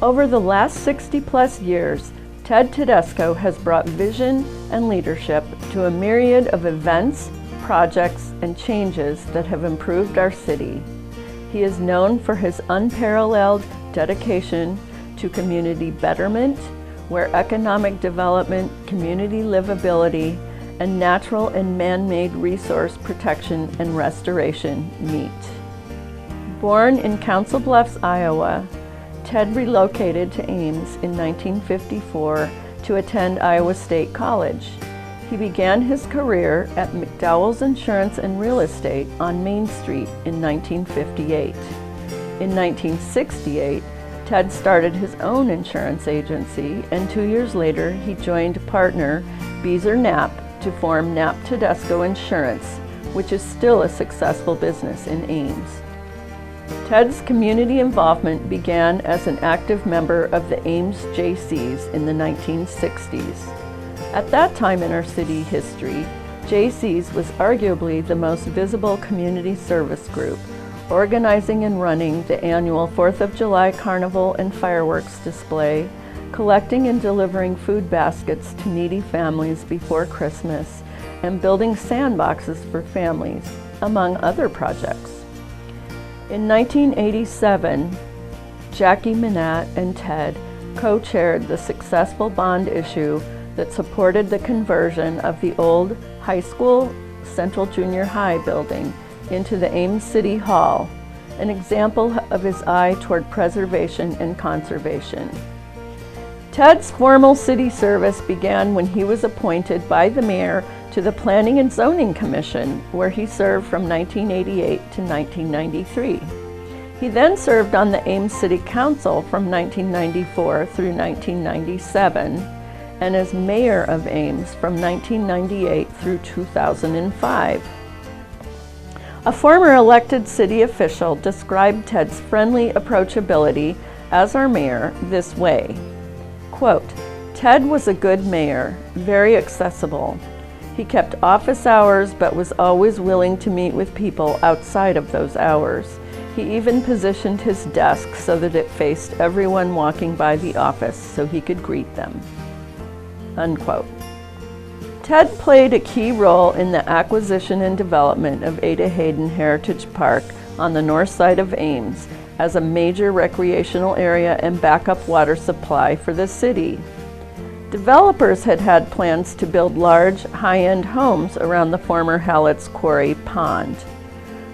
Over the last 60-plus years, Ted Tedesco has brought vision and leadership to a myriad of events, projects, and changes that have improved our city. He is known for his unparalleled dedication to community betterment, where economic development, community livability, and natural and man-made resource protection and restoration meet. Born in Council Bluffs, Iowa, Ted relocated to Ames in 1954 to attend Iowa State College. He began his career at McDowell's Insurance and Real Estate on Main Street in 1958. In 1968, Ted started his own insurance agency, and 2 years later he joined partner Beezer Knapp to form Knapp Tedesco Insurance, which is still a successful business in Ames. Ted's community involvement began as an active member of the Ames Jaycees in the 1960s. At that time in our city history, Jaycees was arguably the most visible community service group, organizing and running the annual 4th of July Carnival and fireworks display, collecting and delivering food baskets to needy families before Christmas, and building sandboxes for families, among other projects. In 1987, Jackie Minat and Ted co-chaired the successful bond issue that supported the conversion of the old high school Central Junior High building into the Ames City Hall, an example of his eye toward preservation and conservation. Ted's formal city service began when he was appointed by the mayor to the Planning and Zoning Commission, where he served from 1988 to 1993. He then served on the Ames City Council from 1994 through 1997, and as Mayor of Ames from 1998 through 2005. A former elected city official described Ted's friendly approachability as our mayor this way, quote, "Ted was a good mayor, very accessible. He kept office hours but was always willing to meet with people outside of those hours. He even positioned his desk so that it faced everyone walking by the office so he could greet them." Unquote. Ted played a key role in the acquisition and development of Ada Hayden Heritage Park on the north side of Ames as a major recreational area and backup water supply for the city. Developers had had plans to build large, high-end homes around the former Hallett's Quarry Pond.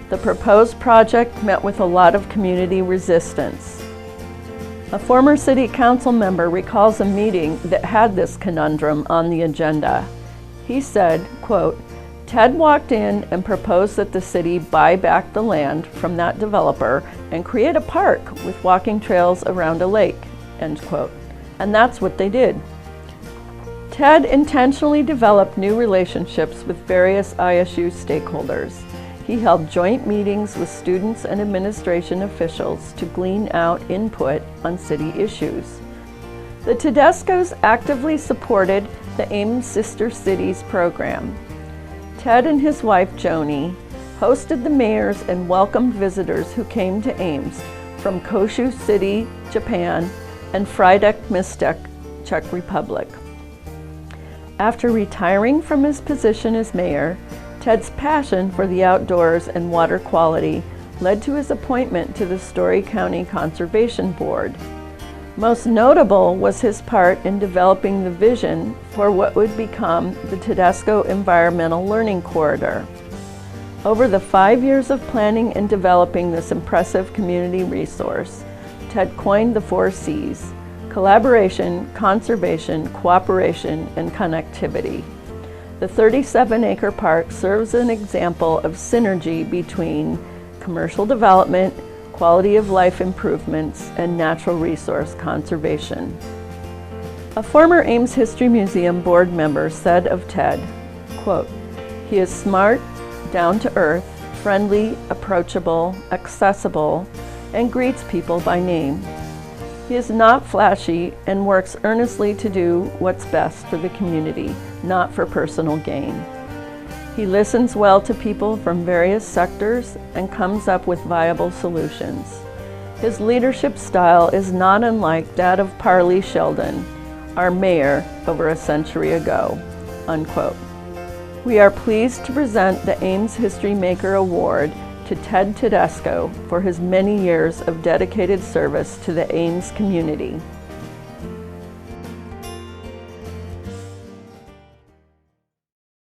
The proposed project met with a lot of community resistance. A former city council member recalls a meeting that had this conundrum on the agenda. He said, quote, "Ted walked in and proposed that the city buy back the land from that developer and create a park with walking trails around a lake," end quote. And that's what they did. Ted intentionally developed new relationships with various ISU stakeholders. He held joint meetings with students and administration officials to glean out input on city issues. The Tedescos actively supported the Ames Sister Cities program. Ted and his wife Joni hosted the mayors and welcomed visitors who came to Ames from Koshu City, Japan, and Frýdek Místek, Czech Republic. After retiring from his position as mayor, Ted's passion for the outdoors and water quality led to his appointment to the Story County Conservation Board. Most notable was his part in developing the vision for what would become the Tedesco Environmental Learning Corridor. Over the 5 years of planning and developing this impressive community resource, Ted coined the 4 C's: collaboration, conservation, cooperation, and connectivity. The 37-acre park serves an example of synergy between commercial development, quality of life improvements, and natural resource conservation. A former Ames History Museum board member said of Ted, quote, "He is smart, down to earth, friendly, approachable, accessible, and greets people by name. He is not flashy and works earnestly to do what's best for the community, not for personal gain. He listens well to people from various sectors and comes up with viable solutions. His leadership style is not unlike that of Parley Sheldon, our mayor over a century ago." Unquote. We are pleased to present the Ames History Maker Award to Ted Tedesco for his many years of dedicated service to the Ames community.